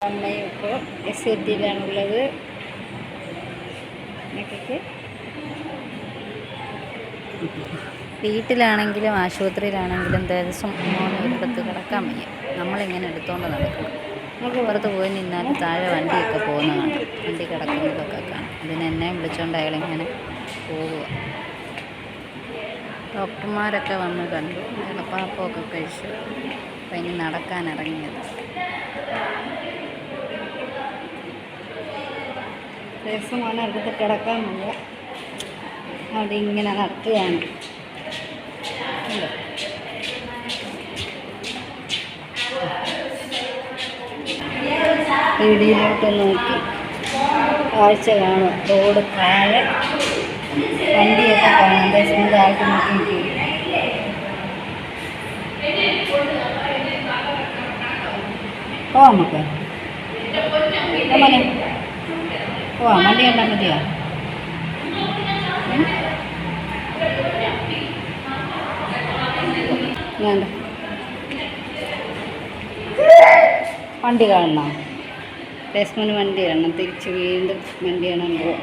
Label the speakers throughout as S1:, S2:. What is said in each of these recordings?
S1: അമ്മയും ഇപ്പോൾ SATയിലാണുള്ളത്. വീട്ടിലാണെങ്കിലും ആശുപത്രിയിലാണെങ്കിലും ദിവസം മോന് ഒരിടത്ത് കിടക്കാൻ വയ്യ. നമ്മളിങ്ങനെ എടുത്തുകൊണ്ട് നടക്കണം. നമുക്ക് പുറത്ത് പോയി നിന്നാൽ താഴെ വണ്ടിയൊക്കെ പോകുന്നതാണ്, വണ്ടി കിടക്കുന്നതൊക്കെ കാണാം. അതിനെന്നെ വിളിച്ചുകൊണ്ട് അയാളിങ്ങനെ പോവുക. ഡോക്ടർമാരൊക്കെ വന്ന് കണ്ടു, എളുപ്പാപ്പമൊക്കെ കഴിച്ചു. അപ്പം ഇനി നടക്കാനിറങ്ങിയത്. ദിവസം മോനെ അടുത്ത് കിടക്കാൻ വയ്യ, അവിടെ ഇങ്ങനെ നടക്കുകയാണ്. വീടിലോട്ട് നോക്കി കാഴ്ച കാണും. റോഡ് താഴെ വണ്ടിയൊക്കെ കാണാം. ദേശം താഴത്ത് നോക്കി പോവാം, നമുക്ക് പോവാം. വണ്ടി കണ്ടാൽ മതിയോ? വേണ്ട, വണ്ടി കാണണം. ദേശമോന് വണ്ടി കാണണം. തിരിച്ച് വീണ്ടും വണ്ടി കാണാൻ പോവാം.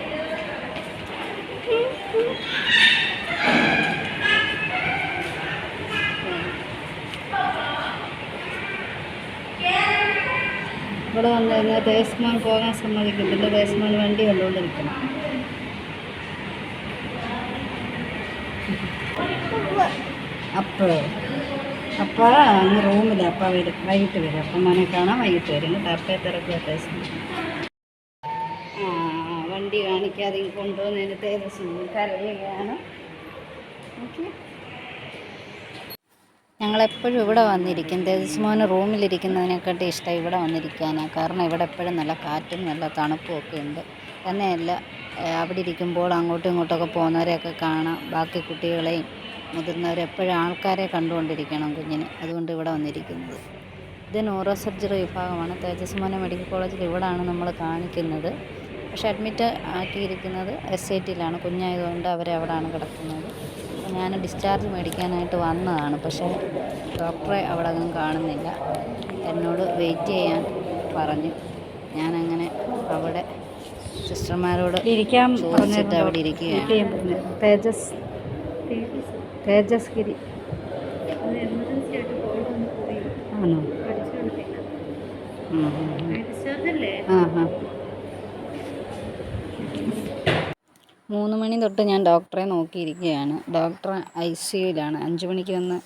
S1: ഇവിടെ വന്നു കഴിഞ്ഞാൽ ദേശമാൻ പോകാൻ സമ്മതിക്കുന്നില്ല. ദേശമാൻ വണ്ടി കണ്ടുകൊണ്ടിരിക്കണം. അപ്പോൾ അങ്ങ് റൂമിൽ അപ്പം വരും, വൈകിട്ട് വരും. അപ്പം മോനെ കാണാൻ വൈകിട്ട് വരും. ടപ്പേ തിരക്കുക ദേശമാൻ. വണ്ടി കാണിക്കാതെ കൊണ്ടുവന്നതിന് തേജസ്വിനി കരയുകയാണ്. ഓക്കെ, ഞങ്ങളെപ്പോഴും ഇവിടെ വന്നിരിക്കും. തേജസ്മോന് റൂമിലിരിക്കുന്നതിനെക്കാട്ടി ഇഷ്ടം ഇവിടെ വന്നിരിക്കാനാണ്. കാരണം ഇവിടെ എപ്പോഴും നല്ല കാറ്റും നല്ല തണുപ്പും ഒക്കെ ഉണ്ട്. തന്നെയല്ല, അവിടെ ഇരിക്കുമ്പോൾ അങ്ങോട്ടും ഇങ്ങോട്ടൊക്കെ പോകുന്നവരെയൊക്കെ കാണാം. ബാക്കി കുട്ടികളെയും മുതിർന്നവരെപ്പോഴും ആൾക്കാരെ കണ്ടുകൊണ്ടിരിക്കണം കുഞ്ഞിന്. അതുകൊണ്ട് ഇവിടെ വന്നിരിക്കുന്നത്. ഇത് ന്യൂറോ സർജറി വിഭാഗമാണ്. തേജസ്മോനെ മെഡിക്കൽ കോളേജിൽ ഇവിടെയാണ് നമ്മൾ കാണിക്കുന്നത്. പക്ഷേ അഡ്മിറ്റ് ആക്കിയിരിക്കുന്നത് SATയിലാണ്. കുഞ്ഞായതുകൊണ്ട് അവരവിടെയാണ് കിടക്കുന്നത്. ഞാൻ ഡിസ്ചാർജ് മേടിക്കാനായിട്ട് വന്നതാണ്. പക്ഷേ ഡോക്ടറെ അവിടെ ഒന്നും കാണുന്നില്ല. എന്നോട് വെയിറ്റ് ചെയ്യാൻ പറഞ്ഞു. ഞാനങ്ങനെ അവിടെ സിസ്റ്റർമാരോട് ചോദിച്ചിട്ട് അവിടെ ഇരിക്കുകയാണ്. തേജസ്ഗിരി ആണോ? 3 മണി തൊട്ട് ഞാൻ ഡോക്ടറെ നോക്കിയിരിക്കുകയാണ്. ഡോക്ടർ ICUയിലാണ്. 5 മണിക്ക് വന്ന്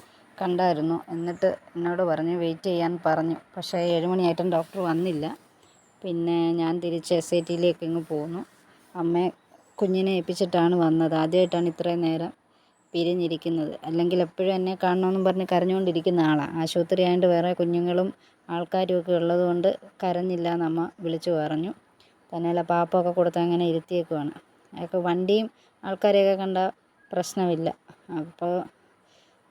S1: കണ്ടായിരുന്നു. എന്നിട്ട് എന്നോട് പറഞ്ഞു വെയിറ്റ് ചെയ്യാൻ പറഞ്ഞു. പക്ഷേ 7 മണിയായിട്ടും ഡോക്ടർ വന്നില്ല. പിന്നെ ഞാൻ തിരിച്ച് SATയിലേക്ക് ഇങ്ങ് പോന്നു. അമ്മയെ കുഞ്ഞിനെ ഏൽപ്പിച്ചിട്ടാണ് വന്നത്. ആദ്യമായിട്ടാണ് ഇത്രയും നേരം പിരിഞ്ഞിരിക്കുന്നത്. അല്ലെങ്കിൽ എപ്പോഴും എന്നെ കാണണമെന്നും പറഞ്ഞ് കരഞ്ഞുകൊണ്ടിരിക്കുന്ന ആളാണ്. ആശുപത്രി ആയതുകൊണ്ട് വേറെ കുഞ്ഞുങ്ങളും ആൾക്കാരും ഒക്കെ ഉള്ളതുകൊണ്ട് കരഞ്ഞില്ല എന്നമ്മ വിളിച്ചു പറഞ്ഞു. തന്നെയല്ല, പാപ്പമൊക്കെ കൊടുത്ത് അങ്ങനെ ഇരുത്തിയേക്കുവാണ്. അയാൾക്ക് വണ്ടിയും ആൾക്കാരെയൊക്കെ കണ്ടാൽ പ്രശ്നമില്ല. അപ്പോൾ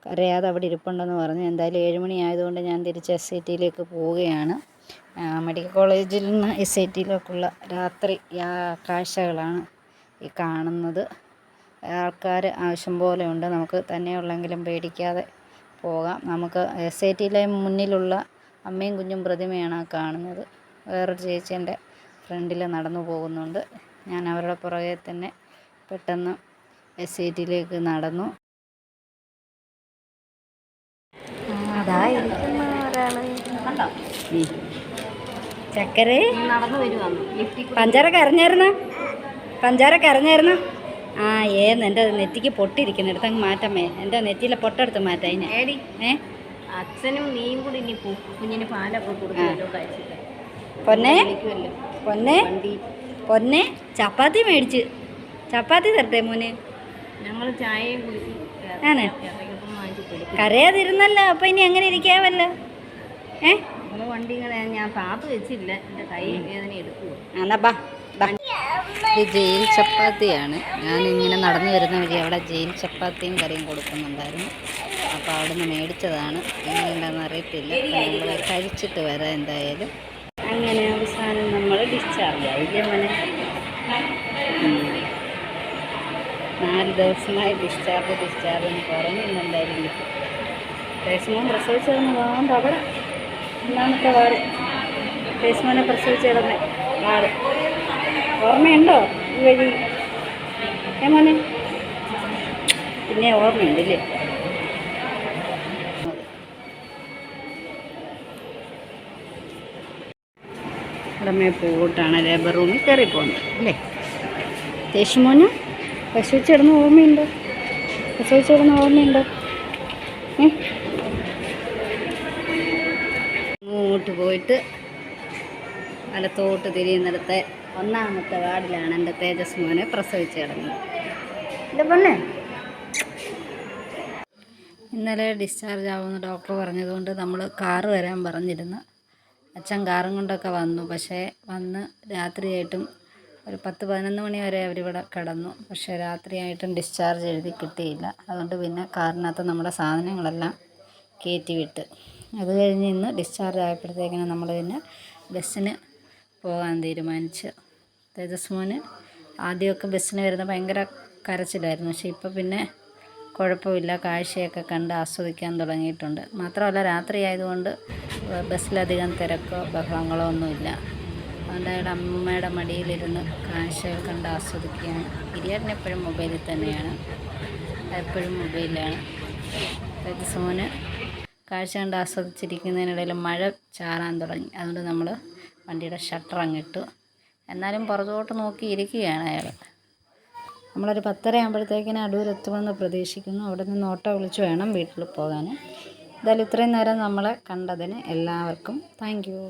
S1: കരയാതെ അവിടെ ഇരിപ്പുണ്ടെന്ന് പറഞ്ഞു. എന്തായാലും 7 മണി ആയതുകൊണ്ട് ഞാൻ തിരിച്ച് SATയിലേക്ക് പോവുകയാണ്. മെഡിക്കൽ കോളേജിൽ നിന്ന് SATയിലേക്കുള്ള രാത്രി കാഴ്ചകളാണ് ഈ കാണുന്നത്. ആൾക്കാർ ആവശ്യം പോലെ ഉണ്ട്. നമുക്ക് തന്നെയുള്ളെങ്കിലും പേടിക്കാതെ പോകാം. നമുക്ക് SATയിലെ മുന്നിലുള്ള അമ്മയും കുഞ്ഞും പ്രതിമയാണ് കാണുന്നത്. വേറൊരു ചേച്ചി എൻ്റെ ഫ്രണ്ടിൽ നടന്നു പോകുന്നുണ്ട്. ഞാൻ അവരുടെ പുറകെ തന്നെ പെട്ടെന്ന് SATയിലേക്ക് നടന്നു. അതായിരിക്കുന്ന ഒരാൾ കണ്ടോ? ചക്കര നടന്നു വരുവാണ്. പഞ്ചാരൊക്കെ അറിഞ്ഞായിരുന്നു. എൻ്റെ നെറ്റിക്ക് പൊട്ടിയിരിക്കുന്നു. എടുത്തങ്ങ് മാറ്റമ്മേ. എൻ്റെ നെറ്റിയിലെ പൊട്ടെടുത്ത് മാറ്റാം. അതിന്
S2: അച്ഛനും നീയും കൂടി ഇനി കുഞ്ഞിന് പാലൊക്കെ കൊടുക്കുമല്ലോ. കഴിച്ചില്ല
S1: പൊന്നെ ചപ്പാത്തി മേടിച്ച്. ചപ്പാത്തി തരട്ടെ മോന്?
S2: ഞങ്ങൾ ചായയും കുടിച്ച്
S1: കരയാതിരുന്നല്ലോ. അപ്പം ഇനി അങ്ങനെ ഇരിക്കാമല്ലോ.
S2: വണ്ടികളെ ഞാൻ പാത്ത് വെച്ചില്ല. എൻ്റെ കൈ വേദന എടുക്കുക.
S1: എന്നാ ബാ. ഇത് ജയിൽ ചപ്പാത്തിയാണ്. ഞാനിങ്ങനെ നടന്നു വരുന്ന വഴി അവിടെ ജയിൽ ചപ്പാത്തിയും കറിയും കൊടുക്കുന്നുണ്ടായിരുന്നു. അപ്പോൾ അവിടെ നിന്ന് മേടിച്ചതാണ്. എങ്ങനെയുണ്ടെന്ന് അറിയത്തില്ല. നമ്മൾ കഴിച്ചിട്ട് വരാം എന്തായാലും. അങ്ങനെ അവസാനം നമ്മൾ ഡിസ്ചാർജ് ആയില്ലേ മോനെ? 4 ദിവസമായി ഡിസ്ചാർജ് എന്ന് പറഞ്ഞു. ഇന്നെന്തായാലും കിട്ടും. ദേശമോൻ പ്രസവിച്ചതെന്ന് പോകാണ്ട് അവിടെ ഒന്നാമത്തെ വാർഡ് തേജസ്മോനെ പ്രസവിച്ച് കിടന്ന വാർഡ് ഓർമ്മയുണ്ടോ ഈ വഴി? മോനെ പിന്നെ ഓർമ്മയുണ്ടല്ലേ? ഉടമയെ പോയിട്ടാണ് ലേബർ റൂമിൽ കയറി പോകുന്നത് അല്ലേ? തേജസ്മോന് പ്രസവിച്ച് കിടന്ന ഓർമ്മയുണ്ടോ? പ്രസവിച്ച് കിടന്ന ഓർമ്മയുണ്ടോ? അങ്ങോട്ട് പോയിട്ട് വലത്തോട്ട് തിരിയുന്നിടത്തെ 1ാമത്തെ വാർഡിലാണ് എൻ്റെ തേജസ്മോനെ പ്രസവിച്ച് കിടന്നത്. എൻ്റെ പൊന്നെ ഇന്നലെ ഡിസ്ചാർജ് ആവുമെന്ന് ഡോക്ടർ പറഞ്ഞതുകൊണ്ട് നമ്മൾ കാറ് വരാൻ പറഞ്ഞിരുന്നു. അച്ഛൻ കാറും കൊണ്ടൊക്കെ വന്നു. പക്ഷേ വന്ന് രാത്രിയായിട്ടും ഒരു 10-11 മണി വരെ അവരിവിടെ കിടന്നു. പക്ഷേ രാത്രിയായിട്ടും ഡിസ്ചാർജ് എഴുതി കിട്ടിയില്ല. അതുകൊണ്ട് പിന്നെ കാറിനകത്ത് നമ്മുടെ സാധനങ്ങളെല്ലാം കയറ്റി വിട്ട്. അത് കഴിഞ്ഞ് ഇന്ന് ഡിസ്ചാർജ് ആയപ്പോഴത്തേക്കിനും നമ്മൾ പിന്നെ ബസ്സിന് പോകാൻ തീരുമാനിച്ച്. തേജസ്മോന് ആദ്യമൊക്കെ ബസ്സിന് വരുന്ന ഭയങ്കര കരച്ചിലായിരുന്നു. പക്ഷേ ഇപ്പോൾ പിന്നെ കുഴപ്പമില്ല, കാഴ്ചയൊക്കെ കണ്ട് ആസ്വദിക്കാൻ തുടങ്ങിയിട്ടുണ്ട്. മാത്രമല്ല രാത്രി ആയതുകൊണ്ട് ബസ്സിലധികം തിരക്കോ ബഹളങ്ങളോ ഒന്നുമില്ല. അതുകൊണ്ട് അയാളുടെ അമ്മയുടെ മടിയിലിരുന്ന് കാഴ്ചകൾ കണ്ട് ആസ്വദിക്കുകയാണ്. ഗിരിയേട്ടൻ എപ്പോഴും മൊബൈലിൽ തന്നെയാണ്, എപ്പോഴും മൊബൈലിലാണ്. തേജസ്മോന് കാഴ്ച കണ്ട് ആസ്വദിച്ചിരിക്കുന്നതിനിടയിൽ മഴ ചാറാൻ തുടങ്ങി. അതുകൊണ്ട് നമ്മൾ വണ്ടിയുടെ ഷട്ടർ അങ്ങിട്ടു. എന്നാലും പുറകോട്ട് നോക്കി ഇരിക്കുകയാണ് അയാൾ. നമ്മളൊരു 10:30 ആകുമ്പോഴത്തേക്കിന് അടൂരെത്തുമെന്ന് പ്രതീക്ഷിക്കുന്നു. അവിടെ നിന്ന് ഓട്ടോ വിളിച്ച് വേണം വീട്ടിൽ പോകാൻ. എന്തായാലും ഇത്രയും നേരം നമ്മളെ കണ്ടതിന് എല്ലാവർക്കും താങ്ക് യു.